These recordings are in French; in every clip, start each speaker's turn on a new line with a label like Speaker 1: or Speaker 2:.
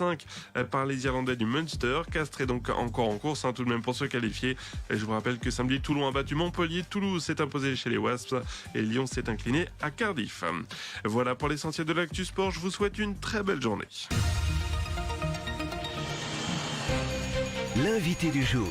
Speaker 1: 4-5 par les Irlandais du Munster. Castres est donc encore en course, tout de même pour se qualifier. Et je vous rappelle que samedi, Toulon a battu Montpellier, Toulouse s'est imposé chez les Wasps et Lyon s'est incliné à Cardiff. Voilà pour l'essentiel de l'actu sport. Je vous souhaite une très belle journée.
Speaker 2: L'invité du jour.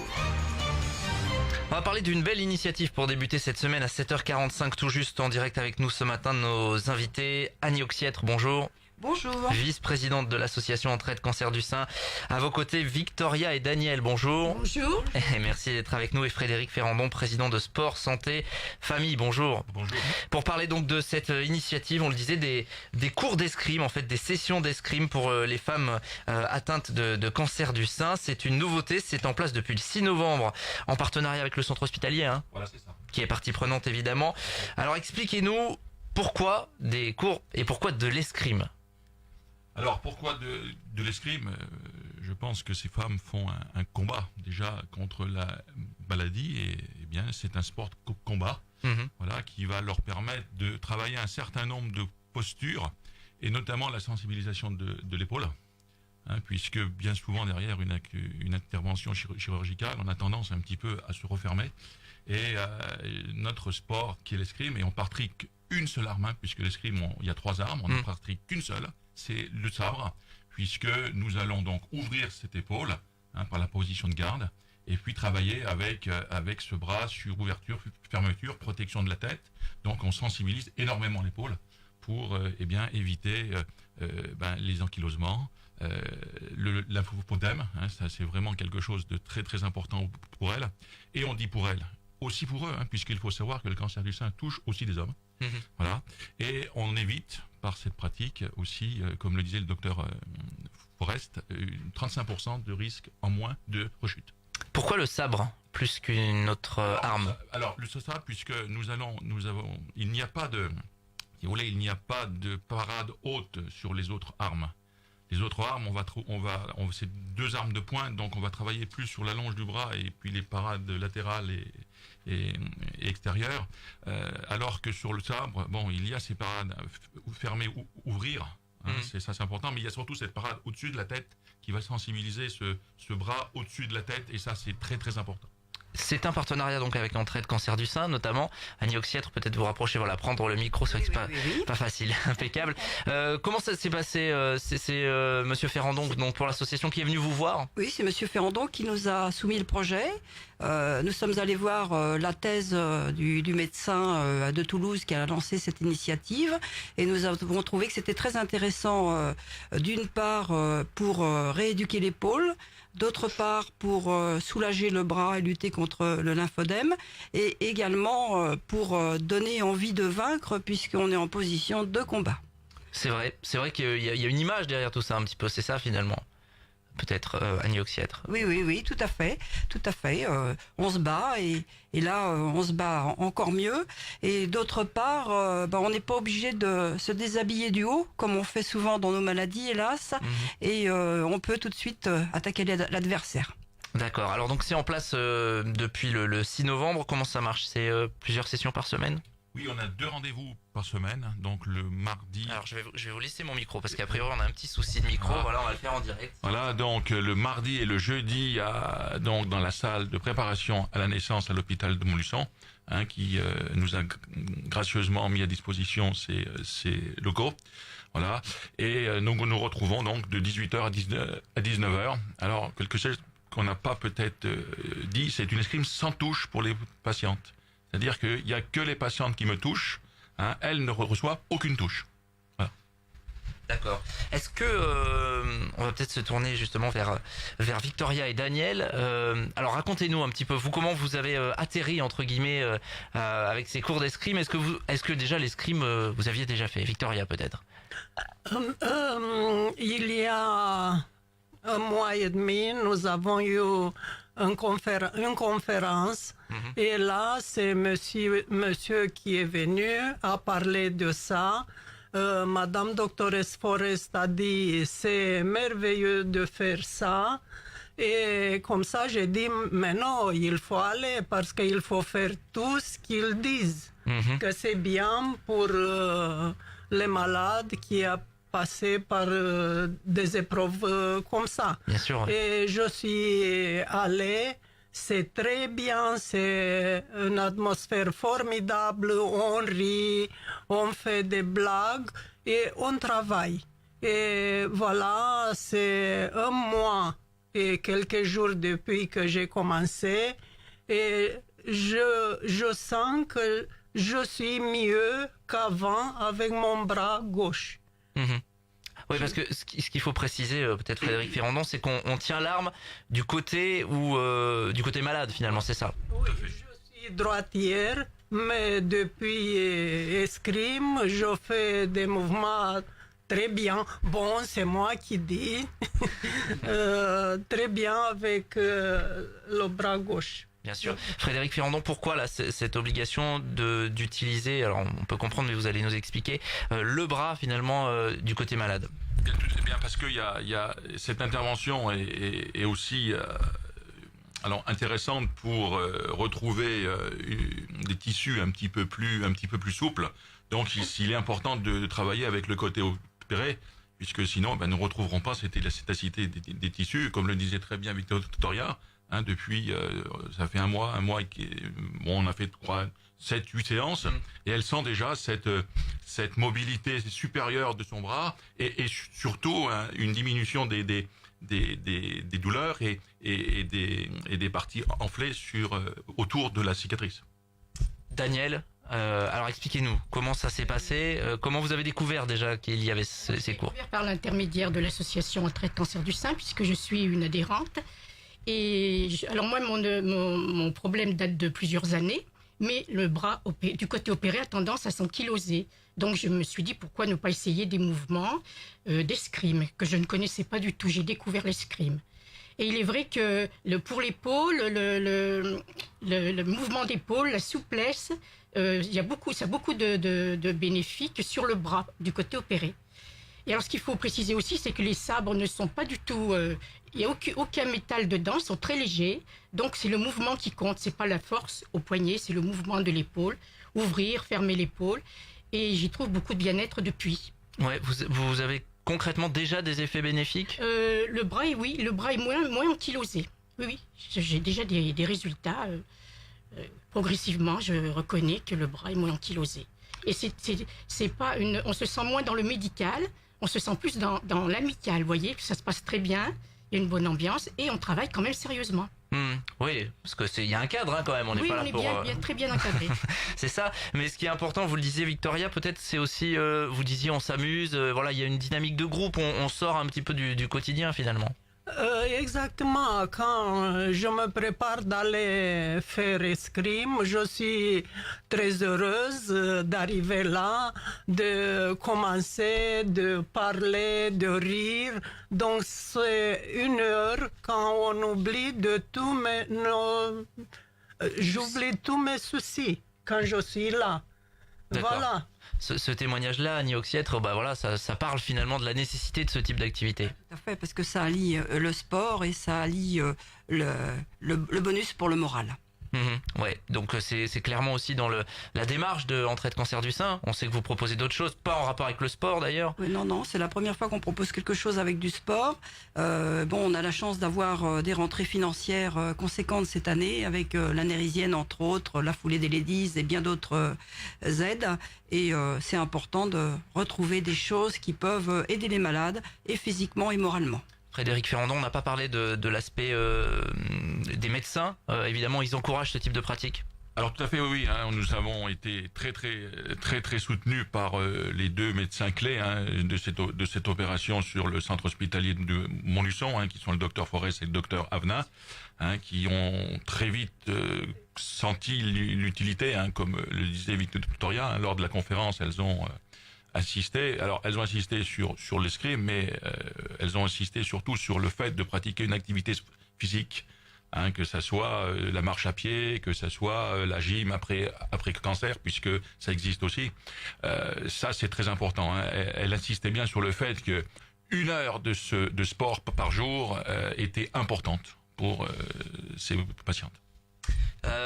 Speaker 3: On va parler d'une belle initiative pour débuter cette semaine à 7h45 tout juste en direct avec nous ce matin nos invités. Annie Auxiètre, bonjour.
Speaker 4: Bonjour.
Speaker 3: Vice-présidente de l'association Entraide Cancer du Sein. À vos côtés, Victoria et Daniel, bonjour.
Speaker 4: Bonjour.
Speaker 3: Et merci d'être avec nous. Et Frédéric Ferrandon, président de Sport, Santé, Famille, bonjour.
Speaker 5: Bonjour.
Speaker 3: Pour parler donc de cette initiative, on le disait, des cours d'escrime, en fait des sessions d'escrime pour les femmes atteintes de cancer du sein. C'est une nouveauté, c'est en place depuis le 6 novembre en partenariat avec le centre hospitalier,
Speaker 5: Voilà, c'est ça.
Speaker 3: qui est partie prenante évidemment. Alors expliquez-nous pourquoi des cours et pourquoi de l'escrime.
Speaker 5: Alors, pourquoi de l'escrime? Je pense que ces femmes font un combat déjà contre la maladie et bien c'est un sport de combat, voilà, qui va leur permettre de travailler un certain nombre de postures et notamment la sensibilisation de l'épaule, puisque bien souvent derrière une intervention chirurgicale, on a tendance un petit peu à se refermer et notre sport qui est l'escrime, et on pratique une seule arme, puisque l'escrime, il y a 3 armes, on ne pratique qu'une seule, c'est le sabre, puisque nous allons donc ouvrir cette épaule par la position de garde, et puis travailler avec ce bras sur ouverture, fermeture, protection de la tête. Donc on sensibilise énormément l'épaule pour éviter les ankylosements, l'infopodème, ça c'est vraiment quelque chose de très très important pour elle. Et on dit pour elle, aussi pour eux, puisqu'il faut savoir que le cancer du sein touche aussi des hommes. Voilà. Et on évite par cette pratique aussi, comme le disait le docteur Forest, 35% de risque en moins de rechute.
Speaker 3: Pourquoi le sabre plus qu'une autre arme?
Speaker 5: Alors le sabre, puisque il n'y a pas de, si vous voulez, il n'y a pas de parade haute sur les autres armes. Les autres armes, c'est 2 armes de pointe, donc on va travailler plus sur la longe du bras et puis les parades latérales et extérieures, alors que sur le sabre, il y a ces parades fermer ou ouvrir, c'est important, mais il y a surtout cette parade au-dessus de la tête qui va sensibiliser ce bras au-dessus de la tête, et ça c'est très très important.
Speaker 3: C'est un partenariat donc avec Entraide Cancer du Sein notamment. Annie Auxiètre, peut-être vous rapprocher, prendre le micro, c'est vrai que c'est pas facile, impeccable. Comment ça s'est passé? C'est Monsieur Ferrandon donc pour l'association qui est venu vous voir?
Speaker 4: Oui, c'est Monsieur Ferrandon qui nous a soumis le projet. Nous sommes allés voir la thèse du médecin de Toulouse qui a lancé cette initiative, et nous avons trouvé que c'était très intéressant, d'une part pour rééduquer l'épaule, d'autre part pour soulager le bras et lutter contre le lymphodème, et également pour donner envie de vaincre puisqu'on est en position de combat.
Speaker 3: C'est vrai qu'il y a une image derrière tout ça un petit peu, c'est ça finalement. Peut-être Annie Auxiètre.
Speaker 4: Oui, tout à fait. On se bat et là on se bat encore mieux. Et d'autre part, on n'est pas obligé de se déshabiller du haut comme on fait souvent dans nos maladies, hélas. Et on peut tout de suite attaquer l'adversaire.
Speaker 3: D'accord. Alors donc c'est en place depuis le 6 novembre. Comment ça marche? C'est plusieurs sessions par semaine?
Speaker 5: Oui, on a 2 rendez-vous par semaine, donc le mardi.
Speaker 3: Alors je vais vous laisser mon micro parce qu'a priori on a un petit souci de micro. Voilà, on va le faire en direct.
Speaker 5: Voilà, donc le mardi et le jeudi, donc dans la salle de préparation à la naissance à l'hôpital de Montluçon, qui nous a gracieusement mis à disposition ces locaux. Voilà, et nous retrouvons donc de 18h à 19h. Alors quelque chose qu'on n'a pas peut-être dit, c'est une escrime sans touche pour les patientes. C'est-à-dire qu'il n'y a que les patientes qui me touchent, elles ne reçoivent aucune touche. Voilà.
Speaker 3: D'accord. Est-ce que on va peut-être se tourner justement vers Victoria et Daniel. Alors racontez-nous un petit peu comment vous avez atterri entre guillemets avec ces cours d'escrime. Est-ce que déjà l'escrime vous aviez déjà fait? Victoria peut-être.
Speaker 6: Il y a 1 mois et demi, nous avons eu une conférence. Et là, c'est monsieur qui est venu à parler de ça. Madame Doctoresse Forest a dit c'est merveilleux de faire ça. Et comme ça, j'ai dit mais non, il faut aller parce qu'il faut faire tout ce qu'ils disent. Que c'est bien pour les malades qui a passer par des épreuves comme ça.
Speaker 3: Bien sûr. Ouais.
Speaker 6: Et je suis allée, c'est très bien, c'est une atmosphère formidable, on rit, on fait des blagues et on travaille. Et voilà, c'est un mois et quelques jours depuis que j'ai commencé et je sens que je suis mieux qu'avant avec mon bras gauche.
Speaker 3: Oui, parce que ce qu'il faut préciser, peut-être Frédéric Ferrandon, c'est qu'on tient l'arme du côté du côté malade finalement, c'est ça.
Speaker 6: Oui, je suis droitière, mais depuis escrime, je fais des mouvements très bien. Bon, c'est moi qui dis. Très bien avec le bras gauche.
Speaker 3: Bien sûr. Frédéric Ferrandon, pourquoi là, cette obligation d'utiliser, alors on peut comprendre, mais vous allez nous expliquer, le bras finalement du côté malade?
Speaker 5: Bien parce qu'il y a cette intervention est aussi alors intéressante pour retrouver des tissus un petit peu plus souples. Donc il est important de travailler avec le côté opéré, puisque sinon nous ne retrouverons pas cette élasticité des tissus, comme le disait très bien Victoria. Depuis, ça fait un mois on a fait 7-8 séances, et elle sent déjà cette mobilité supérieure de son bras, et surtout une diminution des douleurs et des parties enflées autour de la cicatrice.
Speaker 3: Daniel, alors expliquez-nous, comment ça s'est passé, comment vous avez découvert déjà qu'il y avait ces cours?
Speaker 2: Par l'intermédiaire de l'association Entraide Cancer du Sein, puisque je suis une adhérente. Alors moi, mon problème date de plusieurs années, mais le bras du côté opéré a tendance à s'ankyloser. Donc je me suis dit, pourquoi ne pas essayer des mouvements d'escrime, que je ne connaissais pas du tout. J'ai découvert l'escrime. Et il est vrai que pour l'épaule, le mouvement d'épaule, la souplesse, ça a beaucoup de bénéfiques sur le bras du côté opéré. Et alors, ce qu'il faut préciser aussi, c'est que les sabres ne sont pas du tout... Il n'y a aucun métal dedans, ils sont très légers. Donc, c'est le mouvement qui compte. C'est pas la force au poignet, c'est le mouvement de l'épaule. Ouvrir, fermer l'épaule. Et j'y trouve beaucoup de bien-être depuis.
Speaker 3: Ouais, vous avez concrètement déjà des effets bénéfiques?
Speaker 2: Le bras est moins ankylosé. Oui, j'ai déjà des résultats. Progressivement, je reconnais que le bras est moins ankylosé. Et c'est pas on se sent moins dans le médical, on se sent plus dans l'amical, vous voyez, ça se passe très bien, il y a une bonne ambiance et on travaille quand même sérieusement.
Speaker 3: Oui, parce que y a un cadre quand même, on n'est pas là pour...
Speaker 2: Oui, très bien encadré.
Speaker 3: C'est ça, mais ce qui est important, vous le disiez Victoria, peut-être c'est aussi, vous disiez on s'amuse, voilà, il y a une dynamique de groupe, on sort un petit peu du quotidien finalement.
Speaker 6: Exactement, quand je me prépare d'aller faire escrime, je suis très heureuse d'arriver là, de commencer, de parler, de rire. Donc c'est une heure quand on oublie de tout, j'oublie tous mes soucis quand je suis là.
Speaker 3: D'accord.
Speaker 6: Voilà.
Speaker 3: Ce témoignage-là, Annie Oxietre, voilà, ça parle finalement de la nécessité de ce type d'activité.
Speaker 4: Tout à fait, parce que ça allie le sport et ça allie le bonus pour le moral.
Speaker 3: Ouais, donc c'est clairement aussi dans la démarche de Entraide Cancer du Sein. On sait que vous proposez d'autres choses, pas en rapport avec le sport d'ailleurs.
Speaker 4: Oui, non, c'est la première fois qu'on propose quelque chose avec du sport. On a la chance d'avoir des rentrées financières conséquentes cette année avec la Nérisienne entre autres, la Foulée des Ladies et bien d'autres aides. Et c'est important de retrouver des choses qui peuvent aider les malades et physiquement et moralement.
Speaker 3: Frédéric Ferrandon, on n'a pas parlé de l'aspect des médecins. Évidemment, ils encouragent ce type de pratique.
Speaker 5: Alors tout à fait, oui. Nous avons été très soutenus par les deux médecins clés de cette opération sur le centre hospitalier de Montluçon, qui sont le docteur Forest et le docteur Avena, qui ont très vite senti l'utilité, comme le disait Victoria, lors de la conférence, elles ont assisté. Alors elles ont assisté sur l'escrime, mais elles ont insisté surtout sur le fait de pratiquer une activité physique. Que ça soit la marche à pied, que ça soit la gym après cancer, puisque ça existe aussi. Ça, c'est très important. Elle insistait bien sur le fait que 1 heure de sport par jour était importante pour ces patientes.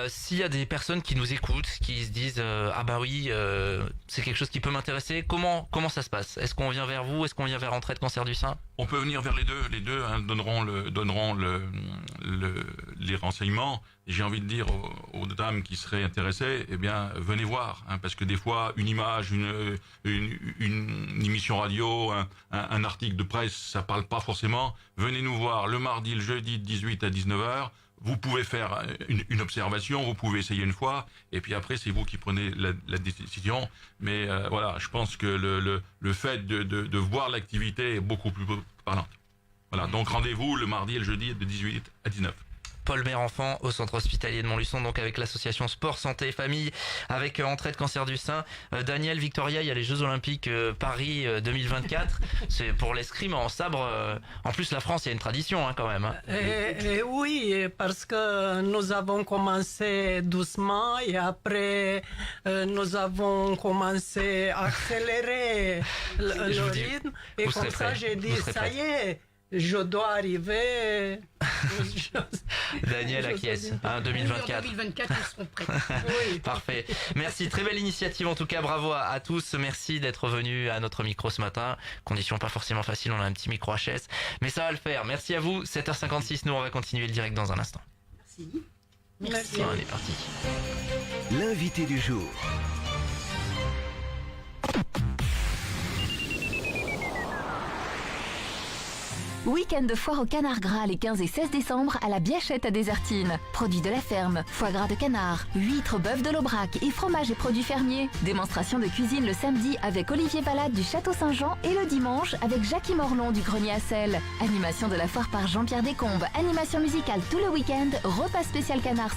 Speaker 3: S'il y a des personnes qui nous écoutent, qui se disent ah bah oui, c'est quelque chose qui peut m'intéresser, comment ça se passe? Est-ce qu'on vient vers vous? Est-ce qu'on vient vers Entraide Cancer du Sein?
Speaker 5: On peut venir vers les deux hein, donneront les renseignements. J'ai envie de dire aux dames qui seraient intéressées, eh bien venez voir, hein, parce que des fois une image, une émission radio, un article de presse, ça parle pas forcément. Venez nous voir le mardi, le jeudi de 18 à 19h. Vous pouvez faire une observation, vous pouvez essayer une fois, et puis après c'est vous qui prenez la décision. Mais voilà, je pense que le fait de voir l'activité est beaucoup plus parlant. Voilà, donc rendez-vous le mardi et le jeudi de 18 à 19.
Speaker 3: Paul Mère-Enfant au centre hospitalier de Montluçon, donc avec l'association Sport, Santé et Famille, avec Entraide Cancer du Sein. Daniel, Victoria, il y a les Jeux Olympiques Paris 2024. C'est pour l'escrime en sabre. En plus, la France, il y a une tradition hein, quand même. Hein.
Speaker 6: Oui, parce que nous avons commencé doucement et après nous avons commencé à accélérer le rythme. Et comme ça, j'ai dit, ça y est. Je dois arriver.
Speaker 3: Daniel acquiesce. 2024.
Speaker 2: 2024, ils seront prêts.
Speaker 6: Oui.
Speaker 3: Parfait. Merci. Très belle initiative en tout cas. Bravo à tous. Merci d'être venus à notre micro ce matin. Conditions pas forcément faciles. On a un petit micro HS. Mais ça va le faire. Merci à vous. 7h56. Nous, on va continuer le direct dans un instant.
Speaker 2: Merci.
Speaker 3: On est parti.
Speaker 7: L'invité du jour.
Speaker 8: Week-end de foire au canard gras les 15 et 16 décembre à la Biachette à Désertine. Produits de la ferme, foie gras de canard, huîtres, bœuf de l'Aubrac et fromage et produits fermiers. Démonstration de cuisine le samedi avec Olivier Valade du Château Saint-Jean et le dimanche avec Jackie Morlon du Grenier à Sel. Animation de la foire par Jean-Pierre Descombes, animation musicale tout le week-end, repas spécial canard